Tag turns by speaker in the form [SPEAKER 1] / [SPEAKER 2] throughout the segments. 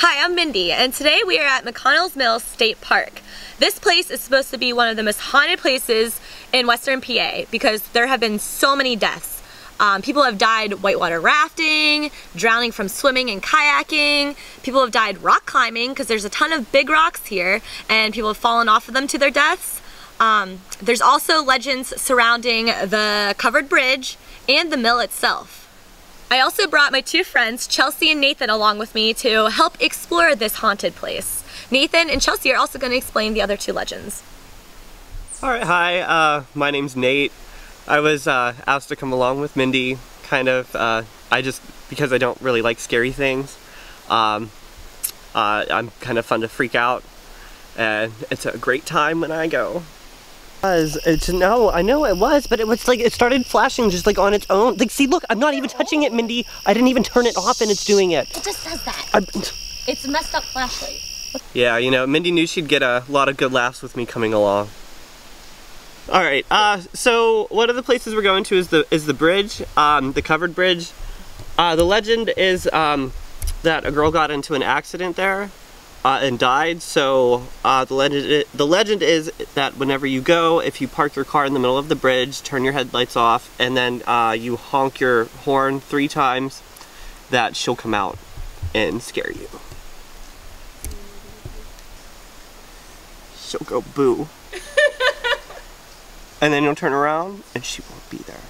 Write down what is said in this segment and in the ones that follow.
[SPEAKER 1] Hi, I'm Mindy, and today we are at McConnell's Mills State Park. This place is supposed to be one of the most haunted places in Western PA because there have been so many deaths. People have died whitewater rafting, drowning from swimming and kayaking. People have died rock climbing because there's a ton of big rocks here and people have fallen off of them to their deaths. There's also legends surrounding the covered bridge and the mill itself. I also brought my two friends, Chelsea and Nathan, along with me to help explore this haunted place. Nathan and Chelsea are also going to explain the other two legends.
[SPEAKER 2] Alright, hi, my name's Nate. I was asked to come along with Mindy, because I don't really like scary things. I'm kind of fun to freak out, and it's a great time when I go. No, I know it was, but it was like, it started flashing just like on its own. Like, see, look, I'm not even touching it, Mindy. I didn't even turn it off and it's doing it.
[SPEAKER 1] It just does that. It's a messed up flashlight.
[SPEAKER 2] Yeah, you know, Mindy knew she'd get a lot of good laughs with me coming along. Alright, so one of the places we're going to is the bridge, the covered bridge. The legend is that a girl got into an accident there and died, so the legend is that whenever you go, if you park your car in the middle of the bridge, turn your headlights off, and then you honk your horn 3 times, that she'll come out and scare you. She'll go boo. And then you'll turn around and she won't be there.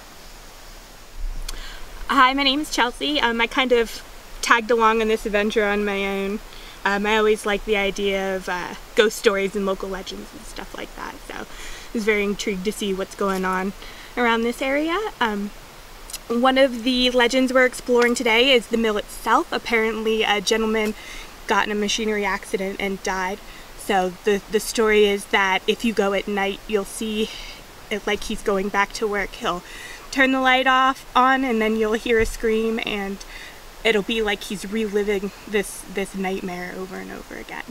[SPEAKER 3] Hi, my name is Chelsea. I kind of tagged along on this adventure on my own. I always like the idea of ghost stories and local legends and stuff like that, so I was very intrigued to see what's going on around this area. One of the legends we're exploring today is the mill itself. Apparently a gentleman got in a machinery accident and died. So the story is that if you go at night, you'll see it like he's going back to work. He'll turn the light on and then you'll hear a scream, and it'll be like he's reliving this nightmare over and over again.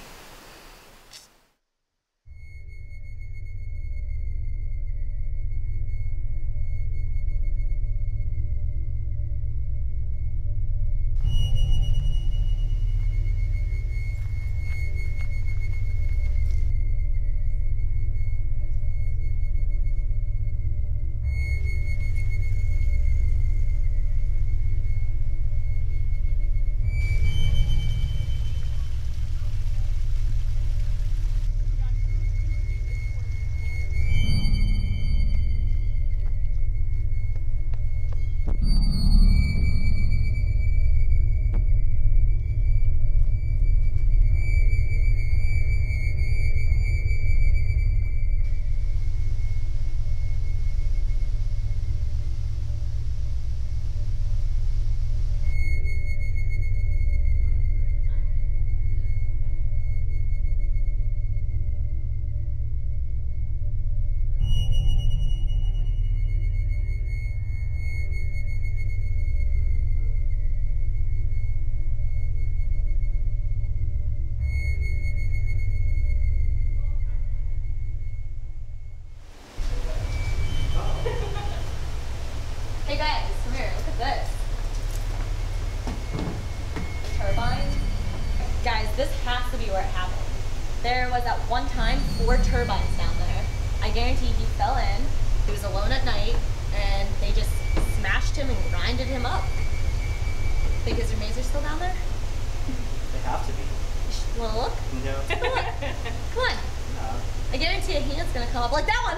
[SPEAKER 1] Hey guys, come here, look at this. Turbines. Guys, this has to be where it happened. There was at one time 4 turbines down there. I guarantee he fell in, he was alone at night, and they just smashed him and grinded him up. Think his remains are still down there?
[SPEAKER 2] They have to be.
[SPEAKER 1] You wanna look?
[SPEAKER 2] No.
[SPEAKER 1] Come on. Come on.
[SPEAKER 2] No.
[SPEAKER 1] I guarantee a hand's gonna come up like that one.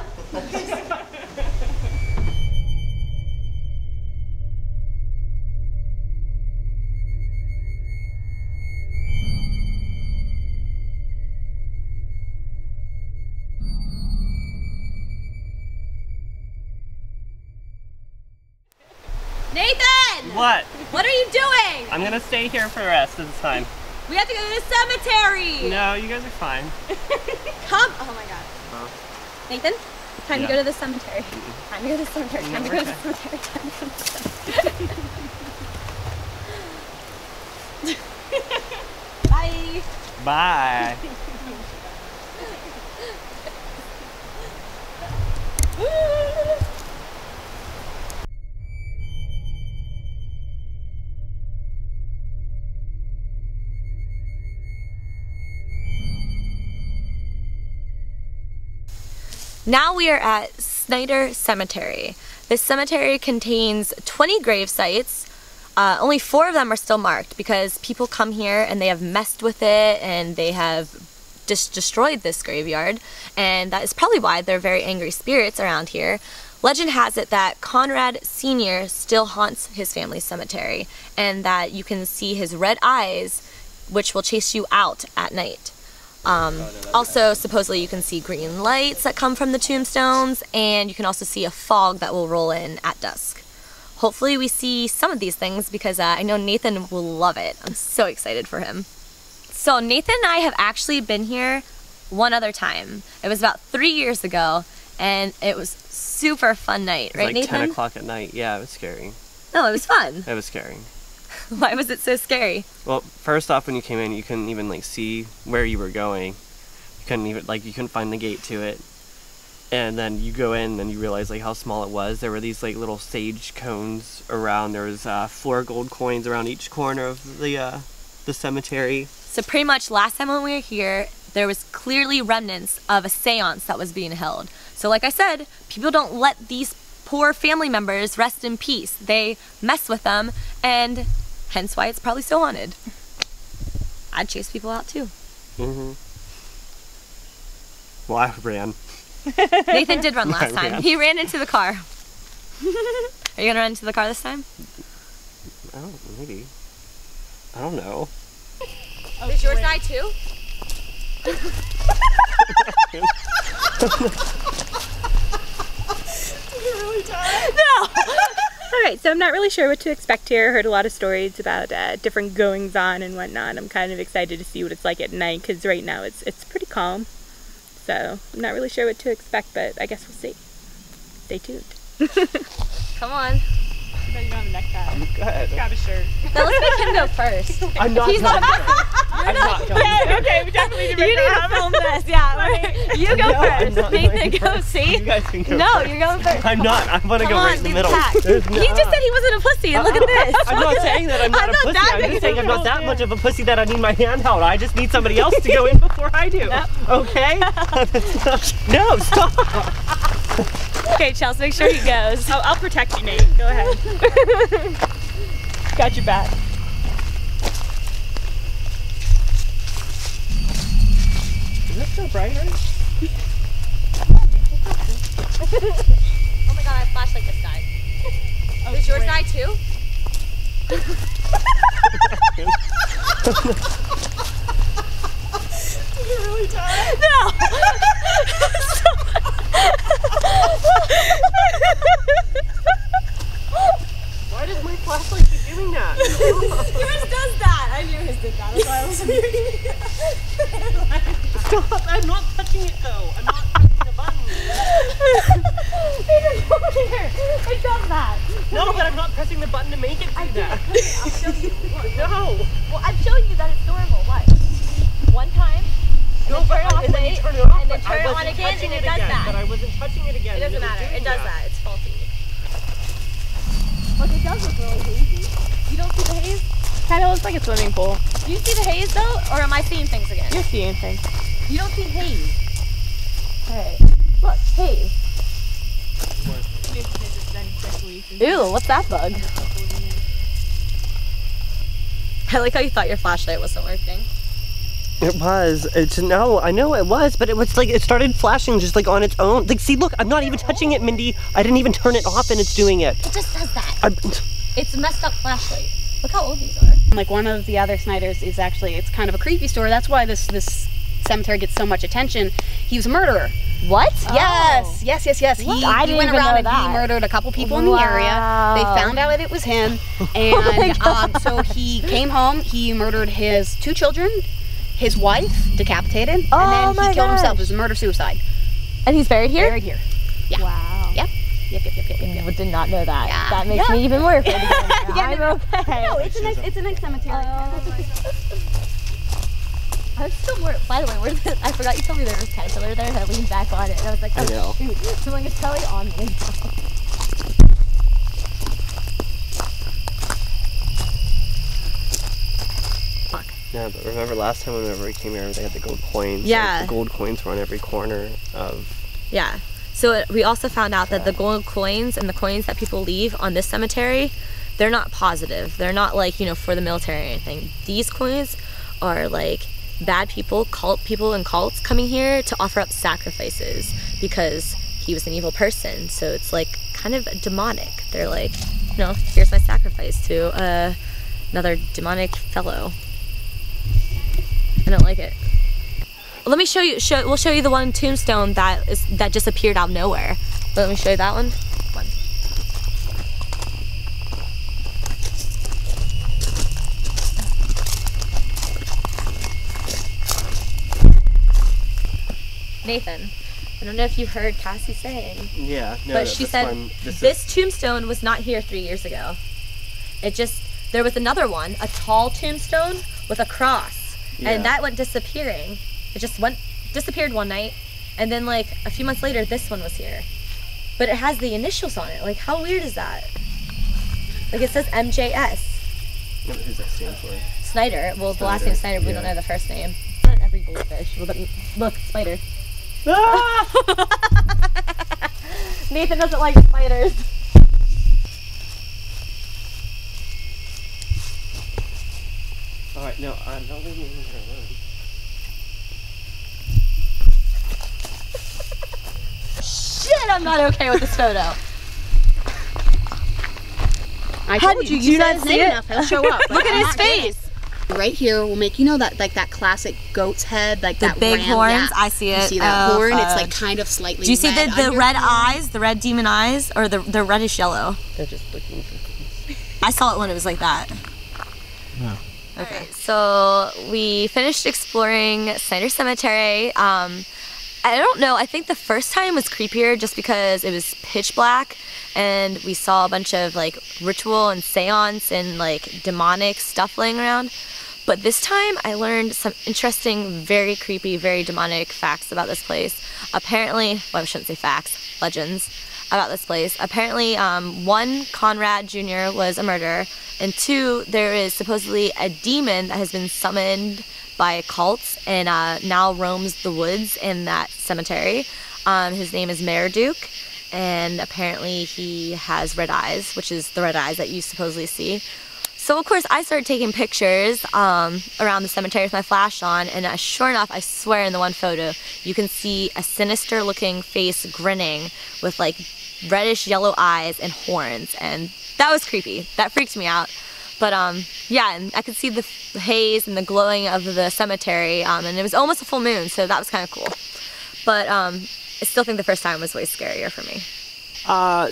[SPEAKER 1] Nathan!
[SPEAKER 2] What?
[SPEAKER 1] What are you doing?
[SPEAKER 2] I'm gonna stay here for the rest of the time.
[SPEAKER 1] We have to go to the cemetery!
[SPEAKER 2] No, you guys are fine.
[SPEAKER 1] Come! Oh my god.
[SPEAKER 2] Huh?
[SPEAKER 1] Nathan, time
[SPEAKER 2] Yeah.
[SPEAKER 1] to go to the cemetery. Time to go to the cemetery. Time to go to the cemetery. Time to go to the cemetery. Bye!
[SPEAKER 2] Bye.
[SPEAKER 1] Now we are at Snyder Cemetery. This cemetery contains 20 grave sites. Only 4 of them are still marked because people come here and they have messed with it and they have destroyed this graveyard, and that is probably why there are very angry spirits around here. Legend has it that Conrad Sr. still haunts his family's cemetery, and that you can see his red eyes, which will chase you out at night. Also, supposedly you can see green lights that come from the tombstones, and you can also see a fog that will roll in at dusk. Hopefully we see some of these things because I know Nathan will love it. I'm so excited for him. So Nathan and I have actually been here one other time. It was about 3 years ago, and it was super fun night, right,
[SPEAKER 2] like
[SPEAKER 1] Nathan?
[SPEAKER 2] 10 o'clock at night. Yeah, it was scary.
[SPEAKER 1] No, it was fun.
[SPEAKER 2] It was scary.
[SPEAKER 1] Why was it so scary?
[SPEAKER 2] Well, first off, when you came in, you couldn't even like see where you were going. You couldn't even you couldn't find the gate to it. And then you go in and you realize like how small it was. There were these like little sage cones around. There was 4 gold coins around each corner of the cemetery.
[SPEAKER 1] So pretty much last time when we were here, there was clearly remnants of a seance that was being held. So like I said, people don't let these poor family members rest in peace. They mess with them, and hence why it's probably so haunted. I'd chase people out too.
[SPEAKER 2] Mm-hmm. Well, I ran.
[SPEAKER 1] Nathan did run last
[SPEAKER 2] I
[SPEAKER 1] time.
[SPEAKER 2] ran.
[SPEAKER 1] He ran into the car. Are you gonna run into the car this time?
[SPEAKER 2] Oh, maybe. I don't know.
[SPEAKER 1] Oh, is yours die too?
[SPEAKER 3] Really tired? No! Alright, so I'm not really sure what to expect here. I heard a lot of stories about different goings on and whatnot. I'm kind of excited to see what it's like at night because right now it's pretty calm. So I'm not really sure what to expect, but I guess we'll see. Stay tuned.
[SPEAKER 1] Come on.
[SPEAKER 3] No, you don't have a necktie.
[SPEAKER 2] Go ahead.
[SPEAKER 3] Grab a shirt.
[SPEAKER 1] Now let's make him go first.
[SPEAKER 2] I'm not
[SPEAKER 1] He's
[SPEAKER 2] going.
[SPEAKER 1] not-
[SPEAKER 2] I'm not going.
[SPEAKER 3] Yeah, okay, we definitely need to
[SPEAKER 1] You need to film this, yeah. You go
[SPEAKER 2] No, I'm
[SPEAKER 1] first.
[SPEAKER 2] not
[SPEAKER 1] Nathan,
[SPEAKER 2] going
[SPEAKER 1] go,
[SPEAKER 2] first.
[SPEAKER 1] see?
[SPEAKER 2] You guys can go
[SPEAKER 1] No,
[SPEAKER 2] first.
[SPEAKER 1] you're going first.
[SPEAKER 2] I'm not. I want to go
[SPEAKER 1] Come
[SPEAKER 2] right
[SPEAKER 1] on,
[SPEAKER 2] in the
[SPEAKER 1] leave
[SPEAKER 2] middle.
[SPEAKER 1] the pack.
[SPEAKER 2] There's
[SPEAKER 1] He just said he wasn't a pussy, and look at this.
[SPEAKER 2] I'm not saying that I'm not a pussy.
[SPEAKER 1] that
[SPEAKER 2] I'm
[SPEAKER 1] big
[SPEAKER 2] just saying I'm not that
[SPEAKER 3] of a
[SPEAKER 2] much of a pussy that I need my hand held. I just need somebody else to go in before I do.
[SPEAKER 1] Yep.
[SPEAKER 2] Okay? No, stop.
[SPEAKER 1] Okay, Chelsea, make sure he goes.
[SPEAKER 3] Oh, I'll protect you, Nate. Go ahead. Got your back.
[SPEAKER 2] Is that so bright?
[SPEAKER 1] Oh my god, I have a flashlight this side.
[SPEAKER 3] Oh,
[SPEAKER 1] Is yours
[SPEAKER 3] great.
[SPEAKER 1] die too?
[SPEAKER 3] You're really tired?
[SPEAKER 1] No!
[SPEAKER 2] Why does my flashlight keep doing that?
[SPEAKER 1] Yours does that! I knew his did that. That's why I was
[SPEAKER 2] Stop! I'm not touching it though. I'm not touching the button.
[SPEAKER 1] It does that.
[SPEAKER 2] No, but I'm not pressing the button to make it do that.
[SPEAKER 1] I'll show you. Look.
[SPEAKER 2] No.
[SPEAKER 1] Well, I'm showing you that it's normal. What? One time,
[SPEAKER 2] No,
[SPEAKER 1] and
[SPEAKER 2] but
[SPEAKER 1] then turn it off
[SPEAKER 2] and then you
[SPEAKER 1] late,
[SPEAKER 2] turn it off,
[SPEAKER 1] and then
[SPEAKER 2] but
[SPEAKER 1] turn
[SPEAKER 2] I
[SPEAKER 1] it on
[SPEAKER 2] wasn't
[SPEAKER 1] again,
[SPEAKER 2] touching
[SPEAKER 1] and it does
[SPEAKER 2] again,
[SPEAKER 1] that.
[SPEAKER 2] But I wasn't touching it again.
[SPEAKER 1] It doesn't
[SPEAKER 2] was
[SPEAKER 1] matter.
[SPEAKER 2] doing
[SPEAKER 1] It does
[SPEAKER 2] that.
[SPEAKER 1] that. It's faulty. Look, it does look really hazy. You don't see the haze?
[SPEAKER 3] Kind of looks like a swimming pool.
[SPEAKER 1] Do you see the haze though, or am I seeing things again?
[SPEAKER 3] You're seeing things.
[SPEAKER 1] You don't see haze. Hey, look, haze. Ew, what's that bug? I like how you thought your flashlight wasn't working.
[SPEAKER 2] It was. No, I know it was, but it was like it started flashing just like on its own. Like, see, look, I'm not even touching it, Mindy. I didn't even turn it off, and it's doing it.
[SPEAKER 1] It just does that.
[SPEAKER 2] I'm,
[SPEAKER 1] It's a messed up flashlight. Look how old these are.
[SPEAKER 4] Like one of the other Snyders is actually, it's kind of a creepy story. That's why this cemetery gets so much attention. He was a murderer.
[SPEAKER 1] What?
[SPEAKER 4] Yes. He
[SPEAKER 1] I
[SPEAKER 4] went
[SPEAKER 1] didn't even
[SPEAKER 4] around
[SPEAKER 1] know
[SPEAKER 4] and
[SPEAKER 1] that.
[SPEAKER 4] he murdered a couple people in the area. They found out that it was him, and so he came home. He murdered his 2 children, his wife, decapitated, and then he killed himself. It was a murder-suicide.
[SPEAKER 1] And he's buried here?
[SPEAKER 4] Buried here. Yeah.
[SPEAKER 1] Wow.
[SPEAKER 4] Yep. Yep.
[SPEAKER 1] I did not know that.
[SPEAKER 4] Yeah.
[SPEAKER 1] That makes me even more afraid to go in there.
[SPEAKER 4] Yeah,
[SPEAKER 1] I'm
[SPEAKER 4] no,
[SPEAKER 1] okay.
[SPEAKER 4] No, it's a nice cemetery.
[SPEAKER 1] I'm still more. By the way, I forgot you told me there was a caterpillar there, and I leaned back on it, and I was like, oh,
[SPEAKER 2] I know.
[SPEAKER 1] shoot. So like, it's probably on me. Fuck.
[SPEAKER 2] yeah, but remember last time whenever we came here, they had the gold coins.
[SPEAKER 1] Yeah.
[SPEAKER 2] Like, the gold coins were on every corner of.
[SPEAKER 1] Yeah. So we also found out that the gold coins and the coins that people leave on this cemetery, they're not positive. They're not like, you know, for the military or anything. These coins are like bad people, cult people and cults coming here to offer up sacrifices because he was an evil person. So it's like kind of demonic. They're like, you know, here's my sacrifice to another demonic fellow. I don't like it. Let me show you. We'll show you the one tombstone that just appeared out of nowhere. Let me show you that one. Nathan, I don't know if you heard Cassie saying.
[SPEAKER 2] Yeah, no,
[SPEAKER 1] but she said this tombstone was not here 3 years ago. There was another one, a tall tombstone with a cross, and that went disappearing. It just disappeared one night, and then like a few months later, this one was here. But it has the initials on it. Like, how weird is that? Like, it says MJS.
[SPEAKER 2] What does that stand for?
[SPEAKER 1] Snyder. Well, the last name Snyder, but we don't know the first name. Not every goldfish. Look, spider. Ah! Nathan doesn't like spiders.
[SPEAKER 2] Alright, no, don't leave me here alone.
[SPEAKER 1] Shit, I'm not okay with this photo.
[SPEAKER 4] I
[SPEAKER 1] How
[SPEAKER 4] told
[SPEAKER 1] did you
[SPEAKER 4] say
[SPEAKER 1] not
[SPEAKER 4] his
[SPEAKER 1] see
[SPEAKER 4] name
[SPEAKER 1] it?
[SPEAKER 4] enough, he'll show up.
[SPEAKER 1] Look at his face.
[SPEAKER 4] Right here, we'll make, you know, that like that classic goat's head, like
[SPEAKER 1] the
[SPEAKER 4] that
[SPEAKER 1] big
[SPEAKER 4] ram,
[SPEAKER 1] horns.
[SPEAKER 4] yeah.
[SPEAKER 1] I see it.
[SPEAKER 4] You see that horn? It's like kind of slightly.
[SPEAKER 1] Do you see
[SPEAKER 4] red
[SPEAKER 1] the red
[SPEAKER 4] undertone.
[SPEAKER 1] eyes, the red demon eyes, or the reddish yellow?
[SPEAKER 2] They're just looking for things.
[SPEAKER 1] I saw it when it was like that.
[SPEAKER 2] No.
[SPEAKER 1] Okay. Right, so we finished exploring Snyder Cemetery. I don't know. I think the first time was creepier just because it was pitch black. And we saw a bunch of like ritual and seance and like demonic stuff laying around. But this time I learned some interesting, very creepy, very demonic facts about this place. Apparently, well, I shouldn't say facts, legends about this place. Apparently, one, Conrad Jr. was a murderer, and two, there is supposedly a demon that has been summoned by cults and now roams the woods in that cemetery. His name is Marduk. And apparently he has red eyes, which is the red eyes that you supposedly see. So of course I started taking pictures around the cemetery with my flash on, and sure enough, I swear in the one photo, you can see a sinister looking face grinning with like reddish yellow eyes and horns, and that was creepy. That freaked me out. But yeah, and I could see the haze and the glowing of the cemetery, and it was almost a full moon, so that was kind of cool. But I still think the first time was way scarier for me.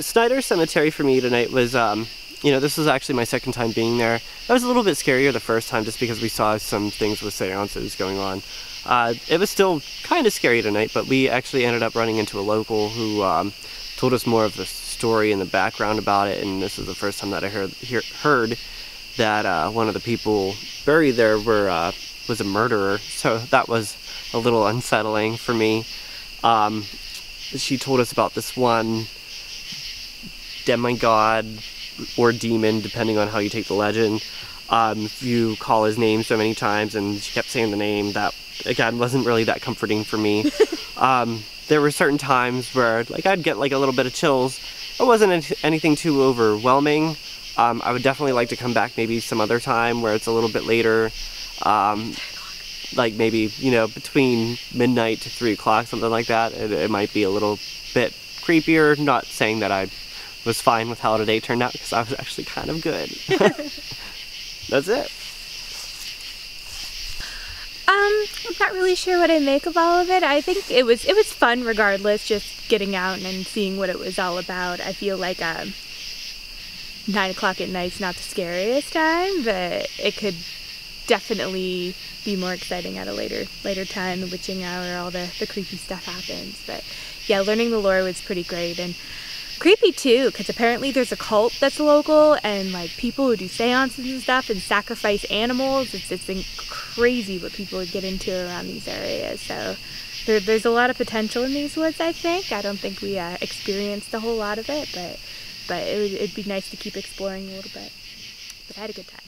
[SPEAKER 2] Snyder Cemetery for me tonight was, you know, this was actually my second time being there. That was a little bit scarier the first time just because we saw some things with seances going on. It was still kind of scary tonight, but we actually ended up running into a local who told us more of the story and the background about it, and this is the first time that I heard that one of the people buried there was a murderer, so that was a little unsettling for me. She told us about this one demigod or demon, depending on how you take the legend. If you call his name so many times, and she kept saying the name, that again wasn't really that comforting for me. There were certain times where like I'd get like a little bit of chills. It wasn't anything too overwhelming. I would definitely like to come back maybe some other time where it's a little bit later. Like maybe, you know, between midnight to 3 o'clock, something like that. It might be a little bit creepier. Not saying that I was fine with how today turned out, because I was actually kind of good. That's it.
[SPEAKER 3] I'm not really sure what I make of all of it. I think it was fun regardless, just getting out and seeing what it was all about. I feel like 9 o'clock at night's not the scariest time, but it could definitely be more exciting at a later time, the witching hour, all the creepy stuff happens. But yeah, learning the lore was pretty great, and creepy too, because apparently there's a cult that's local, and like people who do seances and stuff and sacrifice animals. It's crazy what people would get into around these areas. So there's a lot of potential in these woods, I think. I don't think we experienced a whole lot of it, but it'd be nice to keep exploring a little bit. But I had a good time.